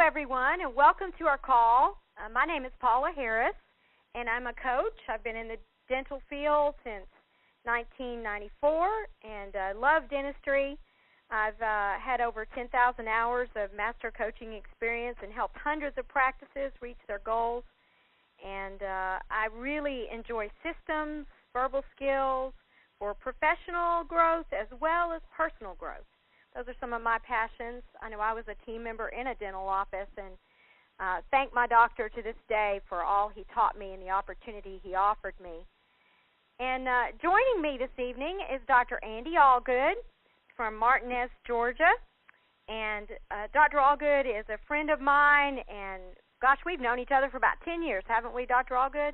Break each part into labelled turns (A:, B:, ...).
A: everyone, and welcome to our call. My name is Paula Harris, and I'm a coach. I've been in the dental field since 1994, and I love dentistry. I've had over 10,000 hours of master coaching experience and helped hundreds of practices reach their goals. And I really enjoy systems, verbal skills for professional growth as well as personal growth. Those are some of my passions. I know I was a team member in a dental office, and thank my doctor to this day for all he taught me and the opportunity he offered me. And joining me this evening is Dr. Andy Allgood from Martinez, Georgia. And Dr. Allgood is a friend of mine, and, gosh, we've known each other for about 10 years, haven't we, Dr. Allgood?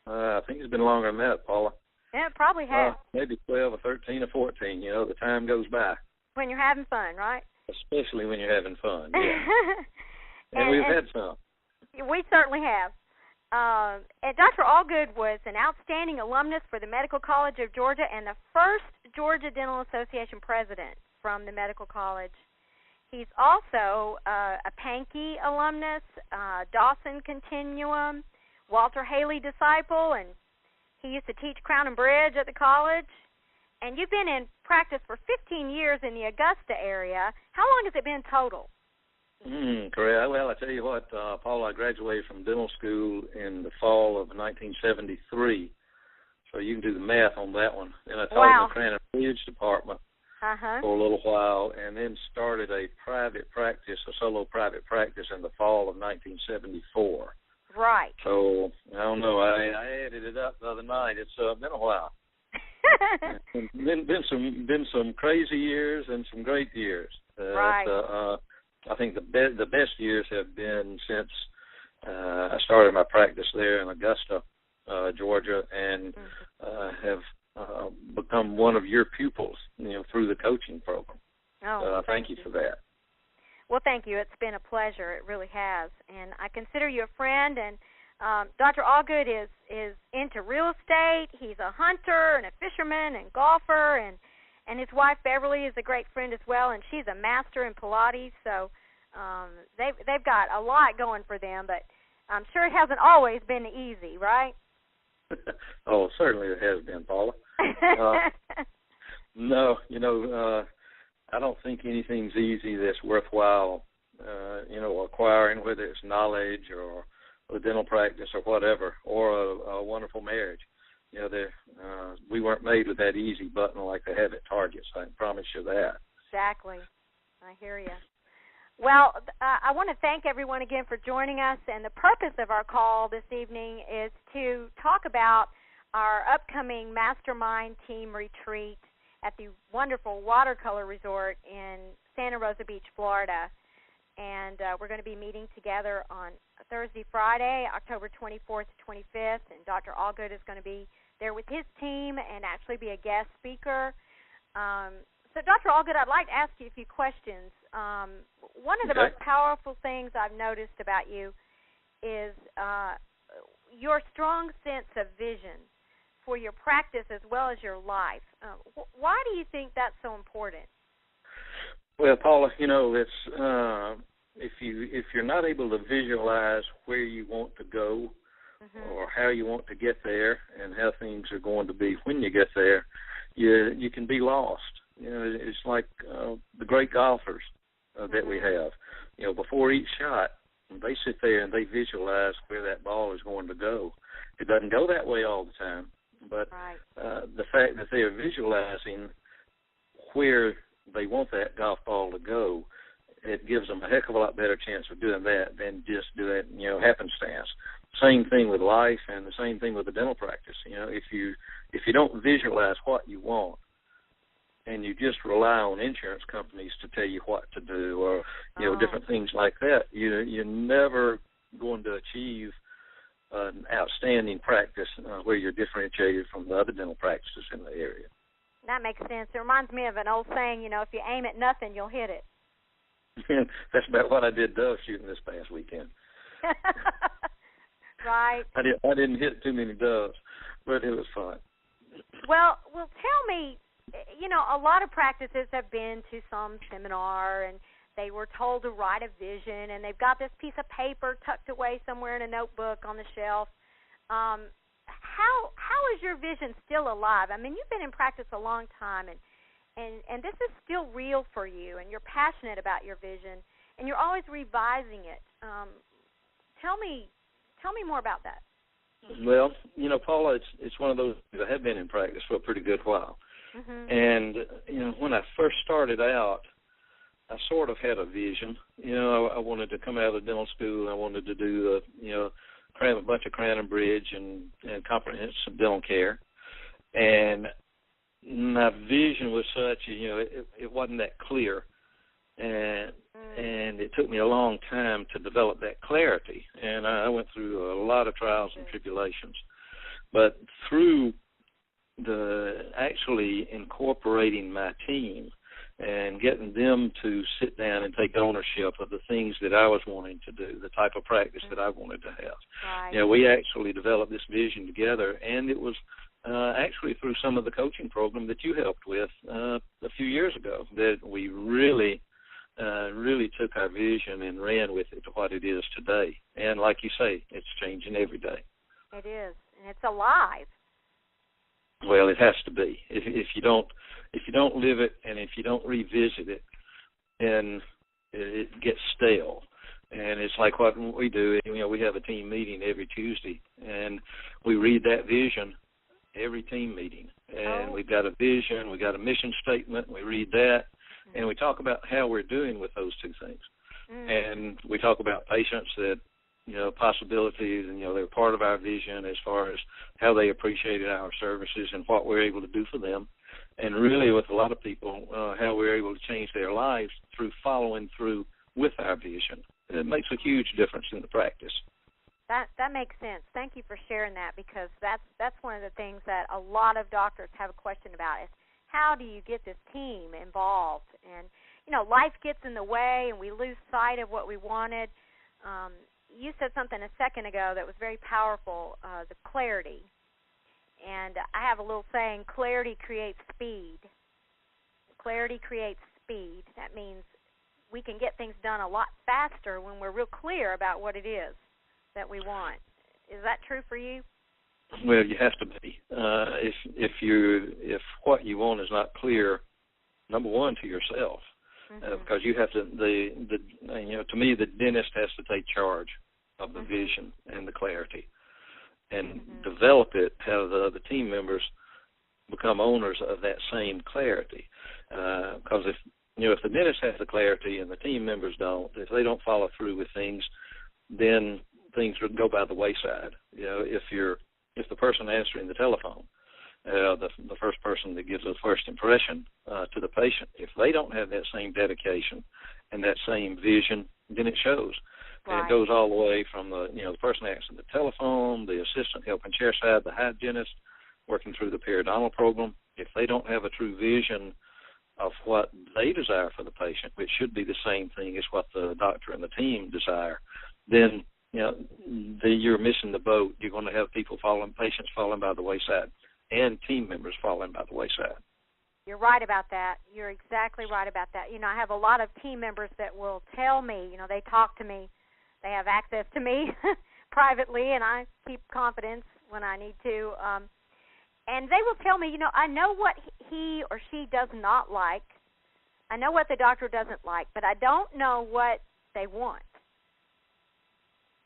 B: I think it's been longer than that, Paula.
A: Yeah, it probably has.
B: Maybe 12 or 13 or 14. You know, the time goes by.
A: When you're having fun, right?
B: Especially when you're having fun, yeah. and we've had some.
A: We certainly have. And Dr. Allgood was an outstanding alumnus for the Medical College of Georgia and the first Georgia Dental Association president from the Medical College. He's also a Pankey alumnus, Dawson Continuum, Walter Haley disciple, and he used to teach Crown and Bridge at the college. And you've been in practice for 15 years in the Augusta area. How long has it been total?
B: Correct. Well, I tell you what, Paul, I graduated from dental school in the fall of 1973, so you can do the math on that one. And I taught in the Crown and Bridge department for a little while, and then started a private practice, a solo private practice in the fall of 1974.
A: Right.
B: So, I don't know, I added it up the other night. It's been a while. been some crazy years and some great years.
A: Right.
B: I think the best years have been since I started my practice there in Augusta, Georgia, and have become one of your pupils, you know, through the coaching program.
A: Oh,
B: thank you for that.
A: Well, thank you. It's been a pleasure. It really has. And I consider you a friend, and Dr. Allgood is into real estate. He's a hunter and a fisherman and golfer, and his wife Beverly is a great friend as well, and she's a master in Pilates. So they've got a lot going for them, but I'm sure it hasn't always been easy, right?
B: Oh, certainly it has been, Paula. No, you know, I don't think anything's easy that's worthwhile, you know, acquiring, whether it's knowledge or a dental practice or whatever, or a wonderful marriage. You know, we weren't made with that easy button like they have at Target, so I can promise you that.
A: Exactly. I hear you. Well, I want to thank everyone again for joining us, and the purpose of our call this evening is to talk about our upcoming Mastermind Team Retreat at the wonderful Watercolor Resort in Santa Rosa Beach, Florida. And we're going to be meeting together on Thursday, Friday, October 24th to 25th, and Dr. Allgood is going to be there with his team and actually be a guest speaker. So, Dr. Allgood, I'd like to ask you a few questions. One of the most powerful things I've noticed about you is your strong sense of vision for your practice as well as your life. Why do you think that's so important?
B: Well, Paula, you know, it's if you're not able to visualize where you want to go or how you want to get there and how things are going to be when you get there, you can be lost. You know, it's like the great golfers that we have. You know, before each shot, they sit there and they visualize where that ball is going to go. It doesn't go that way all the time, but the fact that they are visualizing where they want that golf ball to go, it gives them a heck of a lot better chance of doing that than just do that, you know, happenstance. Same thing with life, and the same thing with the dental practice. You know, if you don't visualize what you want, and you just rely on insurance companies to tell you what to do, or you know, different things like that, you're never going to achieve an outstanding practice where you're differentiated from the other dental practices in the area.
A: That makes sense. It reminds me of an old saying, you know, if you aim at nothing, you'll hit it.
B: That's about what I did dove shooting this past weekend.
A: Right.
B: I didn't hit too many doves, but it was fun.
A: Well, tell me, you know, a lot of practices have been to some seminar, and they were told to write a vision, and they've got this piece of paper tucked away somewhere in a notebook on the shelf. How is your vision still alive? I mean, you've been in practice a long time, and this is still real for you, and you're passionate about your vision, and you're always revising it. Tell me more about that.
B: Well, Paula, it's one of those things. I have been in practice for a pretty good while.
A: Mm-hmm.
B: And, when I first started out, I sort of had a vision. I wanted to come out of dental school. I wanted to do, cram a bunch of crown and bridge and comprehensive dental care. And my vision was such, it wasn't that clear. And it took me a long time to develop that clarity. And I went through a lot of trials and tribulations. But through actually incorporating my team and getting them to sit down and take ownership of the things that I was wanting to do, the type of practice that I wanted to have.
A: Right.
B: We actually developed this vision together, and it was actually through some of the coaching program that you helped with a few years ago that we really took our vision and ran with it to what it is today. And like you say, it's changing every day.
A: It is, and it's alive.
B: Well, it has to be. If you don't live it, and if you don't revisit it, then it gets stale. And it's like what we do. We have a team meeting every Tuesday, and we read that vision every team meeting. And we've got a vision, we've got a mission statement. We read that, and we talk about how we're doing with those two things. And we talk about patients that, possibilities, and, they're part of our vision as far as how they appreciated our services and what we're able to do for them. And really with a lot of people, how we're able to change their lives through following through with our vision. It makes a huge difference in the practice.
A: That makes sense. Thank you for sharing that, because that's one of the things that a lot of doctors have a question about is how do you get this team involved? And, life gets in the way and we lose sight of what we wanted. You said something a second ago that was very powerful, the clarity. And I have a little saying, clarity creates speed. Clarity creates speed. That means we can get things done a lot faster when we're real clear about what it is that we want. Is that true for you?
B: Well, you have to be. If what you want is not clear, number one, to yourself, because you have to. To me, the dentist has to take charge of the vision and the clarity, and develop it. Have the other team members become owners of that same clarity. Because if the dentist has the clarity and the team members don't, if they don't follow through with things, then things would go by the wayside. If the person answering the telephone, the first person that gives the first impression to the patient, if they don't have that same dedication and that same vision, then it shows. Right. And it goes all the way from the person answering the telephone, the assistant helping chairside, the hygienist working through the periodontal program. If they don't have a true vision of what they desire for the patient, which should be the same thing as what the doctor and the team desire, then you're missing the boat. You're going to have patients falling by the wayside, and team members falling by the wayside.
A: You're right about that. You're exactly right about that. I have a lot of team members that will tell me, they talk to me, they have access to me privately, and I keep confidence when I need to. And they will tell me, I know what he or she does not like. I know what the doctor doesn't like, but I don't know what they want.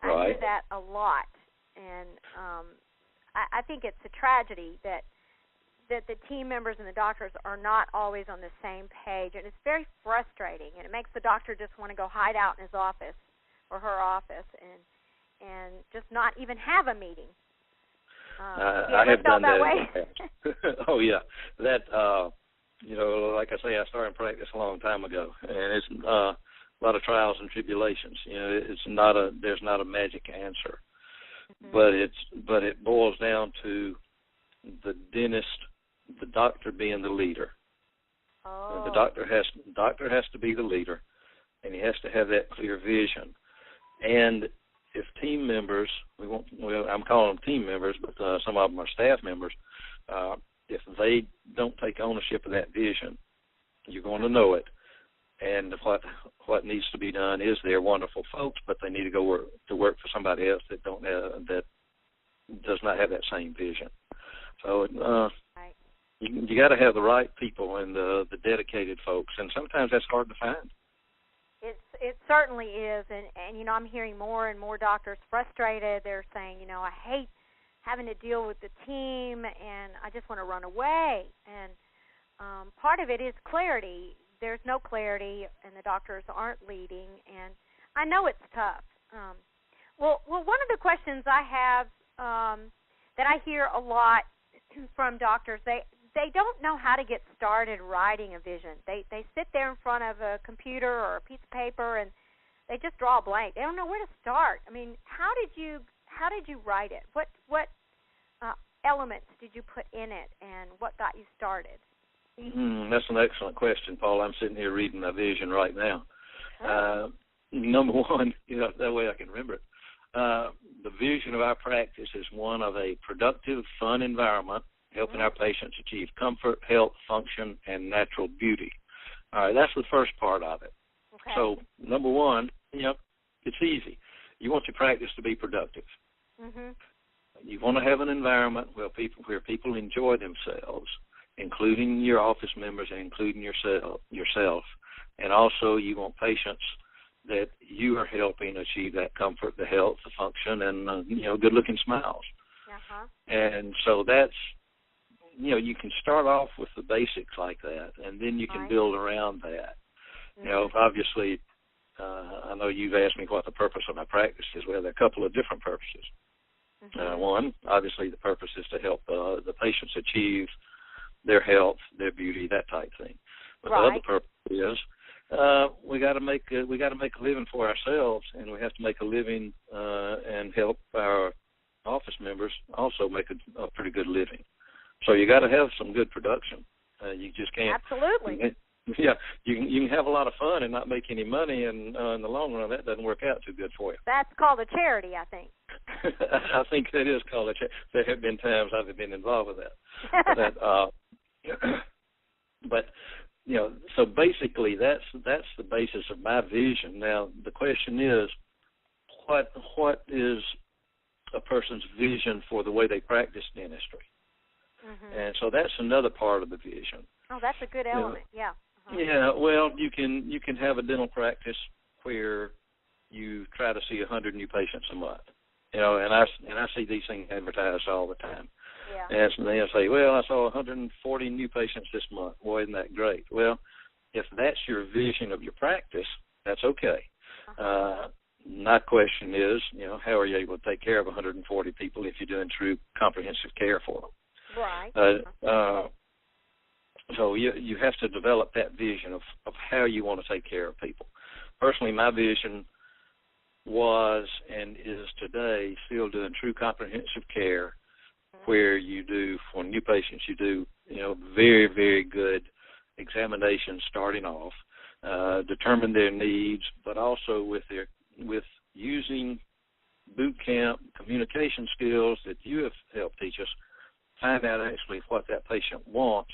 B: Right.
A: I hear that a lot, and I think it's a tragedy that the team members and the doctors are not always on the same page, and it's very frustrating, and it makes the doctor just want to go hide out in his office or her office and just not even have a meeting.
B: I have done
A: that way.
B: Oh, yeah. That, like I say, I started practice a long time ago, and it's a lot of trials and tribulations. There's not a magic answer, but it boils down to the dentist, the doctor being the leader.
A: Oh.
B: The doctor has to be the leader, and he has to have that clear vision. And if team members, I'm calling them team members, but some of them are staff members, if they don't take ownership of that vision, you're going to know it. and what needs to be done is they're wonderful folks, but they need to go work for somebody else that that does not have that same vision. So
A: right.
B: you got to have the right people and the dedicated folks, and sometimes that's hard to find.
A: It certainly is, and you know, I'm hearing more and more doctors frustrated. They're saying, you know, I hate having to deal with the team, and I just want to run away. And part of it is clarity. There's no clarity, and the doctors aren't leading, and I know it's tough. Well, one of the questions I have that I hear a lot from doctors, they don't know how to get started writing a vision. They sit there in front of a computer or a piece of paper and they just draw a blank. They don't know where to start. I mean, how did you write it? What elements did you put in it, and what got you started?
B: That's an excellent question, Paul. I'm sitting here reading my vision right now.
A: Oh.
B: Number one, you know, that way I can remember it. The vision of our practice is one of a productive, fun environment, helping our patients achieve comfort, health, function, and natural beauty. All right, that's the first part of it.
A: Okay.
B: So, number one, you know, it's easy. You want your practice to be productive.
A: Mm-hmm.
B: You want to have an environment where people enjoy themselves, including your office members and including yourself. And also you want patients that you are helping achieve that comfort, the health, the function, and, you know, good-looking smiles.
A: Uh-huh.
B: And so that's, you know, you can start off with the basics like that, and then you can build around that. Mm-hmm. You know, obviously, I know you've asked me what the purpose of my practice is. Well, there are a couple of different purposes. Mm-hmm. One, obviously, the purpose is to help the patients achieve their health, their beauty, that type thing. But the other purpose is we got to make a living for ourselves, and we have to make a living and help our office members also make a pretty good living. So you got to have some good production. You just can't.
A: Absolutely.
B: Yeah, you can have a lot of fun and not make any money, and in the long run, that doesn't work out too good for you.
A: That's called a charity, I think.
B: I think that is called a charity. There have been times I've been involved with that. But you know, so basically, that's the basis of my vision. Now, the question is, what is a person's vision for the way they practice dentistry? Mm-hmm. And so that's another part of the vision.
A: Oh, that's a good element. Yeah. Uh-huh.
B: Yeah. Well, you can have a dental practice where you try to see 100 new patients a month. You know, and I see these things advertised all the time.
A: Yeah.
B: And they'll say, well, I saw 140 new patients this month. Boy, isn't that great? Well, if that's your vision of your practice, that's okay.
A: Uh-huh.
B: My question is, you know, how are you able to take care of 140 people if you're doing true comprehensive care for them?
A: Right.
B: So you have to develop that vision of how you want to take care of people. Personally, my vision was and is today still doing true comprehensive care, where you do, for new patients, you do, you know, very, very good examinations starting off, determine their needs, but also with using boot camp communication skills that you have helped teach us, find out actually what that patient wants,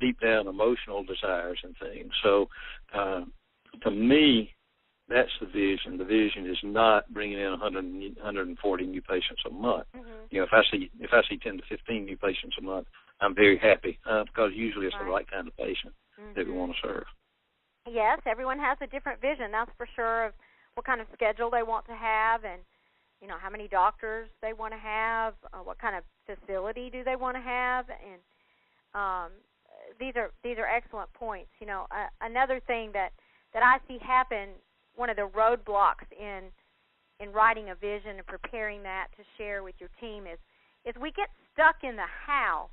B: deep down emotional desires and things. So to me, that's the vision. The vision is not bringing in 140 new patients a month. Mm-hmm. You know, if I see 10 to 15 new patients a month, I'm very happy because usually it's the right kind of patient that we want to serve.
A: Yes, everyone has a different vision, that's for sure, of what kind of schedule they want to have, and you know, how many doctors they want to have, what kind of facility do they want to have, and these are excellent points. You know, another thing that I see happen, one of the roadblocks in writing a vision and preparing that to share with your team is we get stuck in the how.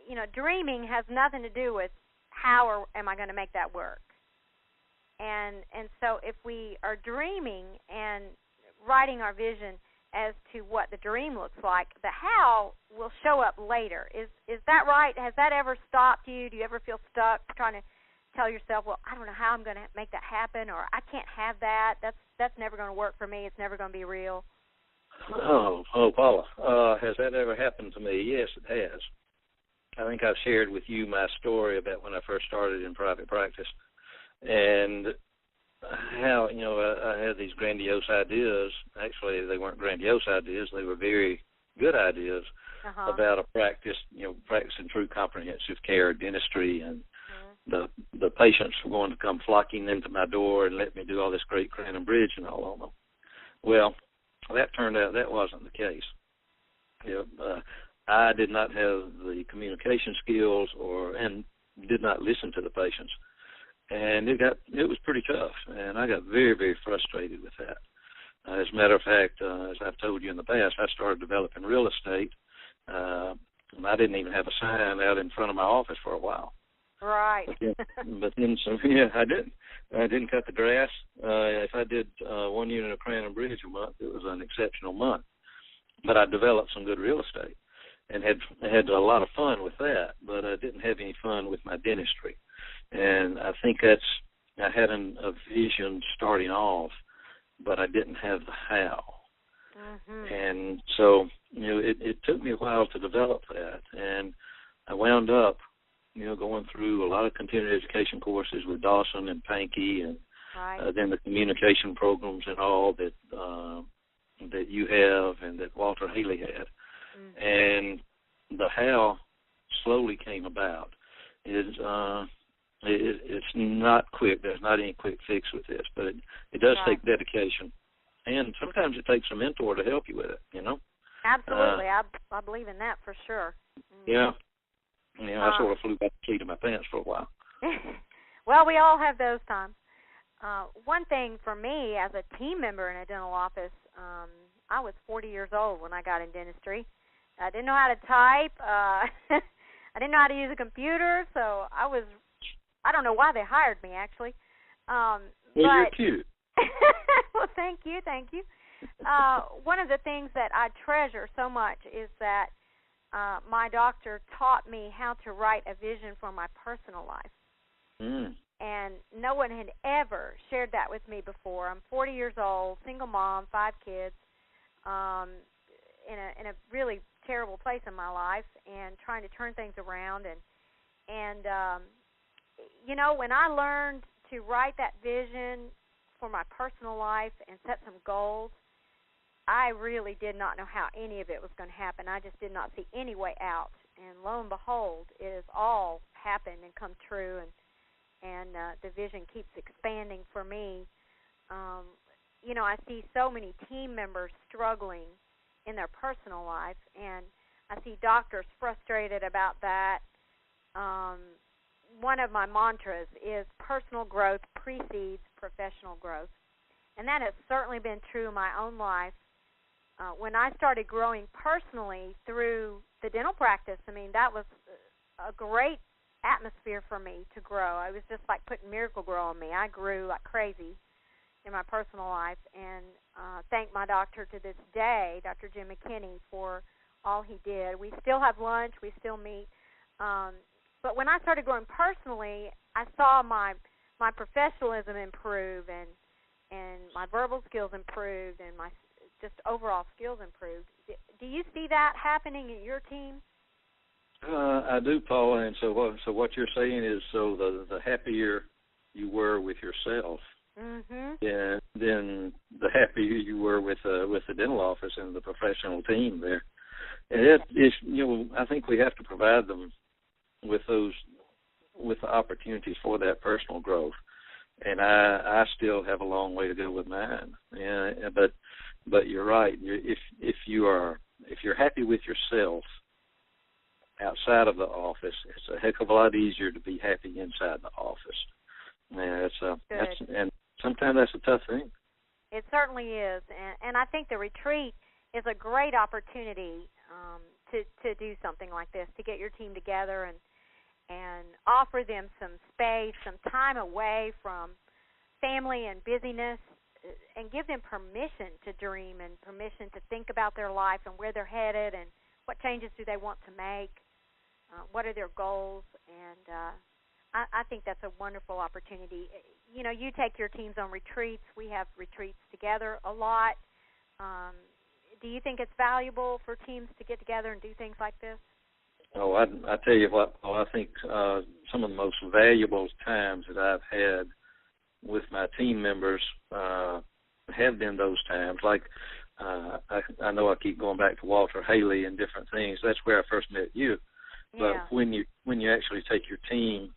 A: You know, dreaming has nothing to do with how or am I going to make that work. And so if we are dreaming and writing our vision as to what the dream looks like, the how will show up later. Is that right? Has that ever stopped you? Do you ever feel stuck trying to tell yourself, well, I don't know how I'm going to make that happen, or I can't have that. That's never going to work for me. It's never going to be real.
B: Oh, Paula, has that ever happened to me? Yes, it has. I think I've shared with you my story about when I first started in private practice, and how, I had these grandiose ideas. Actually, they weren't grandiose ideas. They were very good ideas about a practice, practicing true comprehensive care dentistry, and the patients were going to come flocking into my door and let me do all this great crown and bridge and all on them. Well, that turned out that wasn't the case. I did not have the communication skills and did not listen to the patients. And it was pretty tough, and I got very, very frustrated with that. As a matter of fact, as I've told you in the past, I started developing real estate, and I didn't even have a sign out in front of my office for a while.
A: Right.
B: But then I didn't. I didn't cut the grass. If I did 1 unit of crown and bridge a month, it was an exceptional month. But I developed some good real estate and had a lot of fun with that, but I didn't have any fun with my dentistry. And I think I had a vision starting off, but I didn't have the how. And so, it took me a while to develop that. And I wound up, going through a lot of continuing education courses with Dawson and Pankey, and then the communication programs and all that you have and that Walter Haley had. And the how slowly came about. It's not quick. There's not any quick fix with this, but it does take dedication. And sometimes it takes a mentor to help you with it,
A: Absolutely. I believe in that for sure.
B: Yeah. I sort of flew back the seat of my pants for a while.
A: Well, we all have those times. One thing for me as a team member in a dental office, I was 40 years old when I got in dentistry. I didn't know how to type. I didn't know how to use a computer, so I don't know why they hired me, actually.
B: Well, you're cute.
A: Well, thank you. One of the things that I treasure so much is that my doctor taught me how to write a vision for my personal life. And no one had ever shared that with me before. I'm 40 years old, single mom, 5 kids, in a really terrible place in my life, and trying to turn things around. And when I learned to write that vision for my personal life and set some goals, I really did not know how any of it was going to happen. I just did not see any way out. And lo and behold, it has all happened and come true, and the vision keeps expanding for me. I see so many team members struggling in their personal life, and I see doctors frustrated about that. One of my mantras is personal growth precedes professional growth, and that has certainly been true in my own life. When I started growing personally through the dental practice, that was a great atmosphere for me to grow. I was just like putting Miracle-Gro on me. I grew like crazy in my personal life, and thank my doctor to this day, Dr. Jim McKinney, for all he did. We still have lunch. We still meet. But when I started growing personally, I saw my professionalism improve, and my verbal skills improved, and my just overall skills improved. Do you see that happening in your team?
B: I do, Paula. And so what you're saying is, the happier you were with yourself, then the happier you were with the dental office and the professional team there. And I think we have to provide them with the opportunities for that personal growth. And I still have a long way to go with mine. But you're right. If you're happy with yourself outside of the office, it's a heck of a lot easier to be happy inside the office. And sometimes that's a tough thing.
A: It certainly is, and I think the retreat is a great opportunity to do something like this, to get your team together and offer them some space, some time away from family and busyness, and give them permission to dream and permission to think about their life and where they're headed and what changes do they want to make, what are their goals, and I think that's a wonderful opportunity. You take your teams on retreats. We have retreats together a lot. Do you think it's valuable for teams to get together and do things like this?
B: Oh, I tell you what, Paul, I think some of the most valuable times that I've had with my team members have been those times. Like I know I keep going back to Walter Haley and different things. That's where I first met you. But when you actually take your team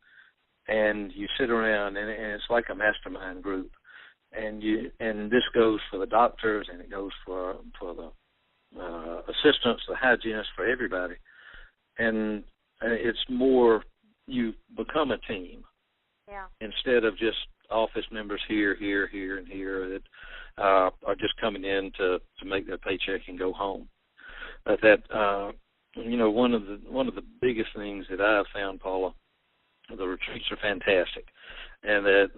B: and you sit around, and it's like a mastermind group, and this goes for the doctors, and it goes for the assistants, the hygienists, for everybody. And it's more, you become a team instead of just office members here, and here that are just coming in to make their paycheck and go home. But that one of the biggest things that I've found, Paula, the retreats are fantastic, and that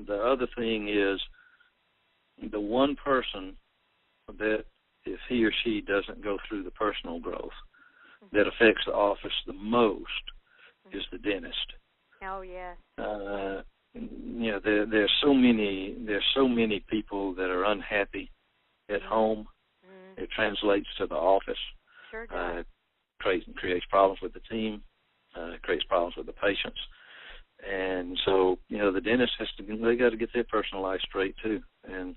B: the other thing is the one person that if he or she doesn't go through the personal growth that affects the office the most is the dentist.
A: Oh yes.
B: There's so many people that are unhappy at home. It translates to the office.
A: Sure does.
B: Creates problems with the team. Creates problems with the patients. And so, the dentist they got to get their personal life straight too. And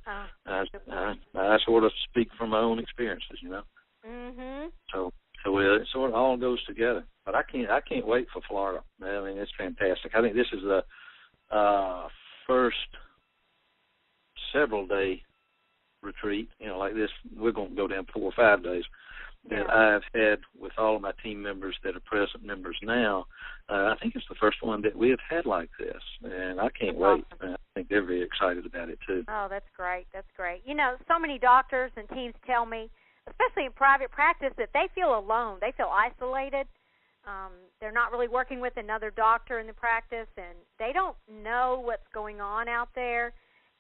B: I sort of speak from my own experiences,
A: Mhm.
B: So it sort of all goes together. But I can't wait for Florida. I mean, it's fantastic. I think this is the first several day retreat. Like this, we're going to go down 4 or 5 days. That I've had with all of my team members that are present members now. I think it's the first one that we have had like this, and I can't wait.
A: Awesome.
B: I think they're very excited about it too.
A: Oh, that's great. That's great. So many doctors and teams tell me, especially in private practice, that they feel alone. They feel isolated. They're not really working with another doctor in the practice, and they don't know what's going on out there.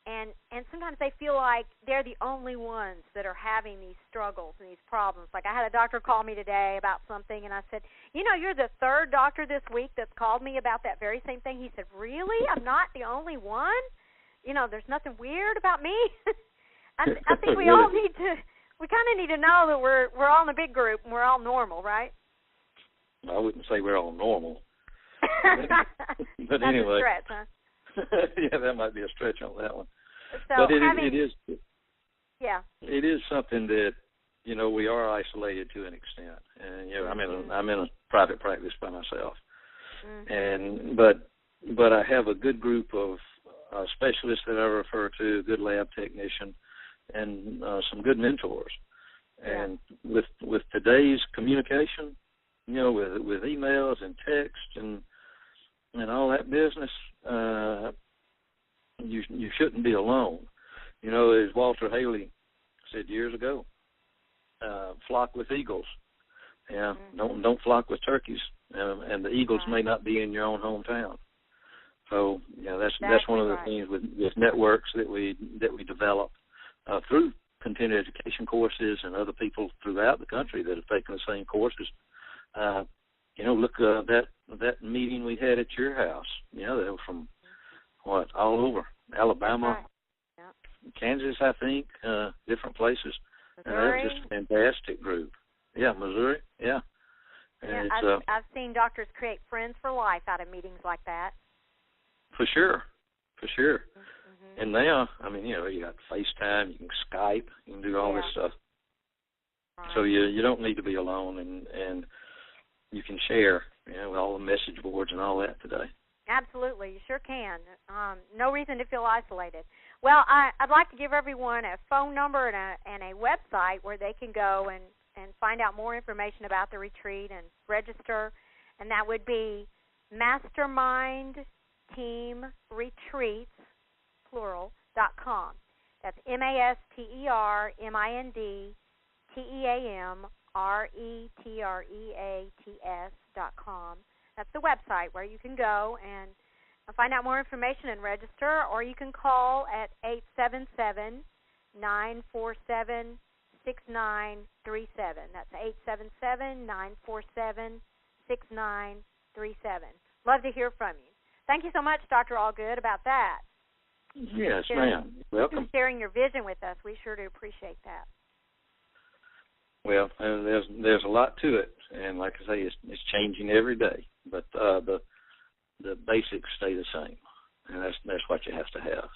A: And sometimes they feel like they're the only ones that are having these struggles and these problems. Like I had a doctor call me today about something, and I said, you're the 3rd doctor this week that's called me about that very same thing. He said, really? I'm not the only one? There's nothing weird about me? I think we all we kind of need to know that we're all in a big group and we're all normal, right?
B: I wouldn't say we're all normal. But
A: That's
B: anyway.
A: a stretch, huh?
B: Yeah, that might be a stretch on that one.
A: So
B: but it is.
A: Yeah.
B: It is something that we are isolated to an extent, and I'm in a private practice by myself, and but I have a good group of specialists that I refer to, a good lab technician, and some good mentors. And with today's communication, with emails and text and all that business, you shouldn't be alone. As Walter Haley said years ago, flock with eagles. Yeah, don't flock with turkeys. And the eagles may not be in your own hometown. So that's one of the things with networks that we develop through continuing education courses and other people throughout the country that have taken the same courses. Look, that meeting we had at your house, they were from, all over, Alabama, Kansas, I think, different places.
A: Missouri.
B: And that was just a fantastic group. Yeah, Missouri, yeah. And
A: I've seen doctors create friends for life out of meetings like that.
B: For sure.
A: Mm-hmm.
B: And now, you got FaceTime, you can Skype, you can do all this stuff. Right. So you don't need to be alone, and you can share, with all the message boards and all that today.
A: Absolutely, you sure can. No reason to feel isolated. Well, I'd like to give everyone a phone number and a website where they can go and find out more information about the retreat and register, and that would be mastermindteamretreats, plural.com. That's mastermindteamretreats.com. That's the website where you can go and find out more information and register, or you can call at 877-947-6937. That's 877-947-6937. Love to hear from you. Thank you so much, Dr. Allgood, about that.
B: Yes, ma'am. Welcome.
A: Sharing your vision with us. We sure do appreciate that.
B: Well, and there's a lot to it, and like I say, it's changing every day. But the basics stay the same, and that's what you have to have.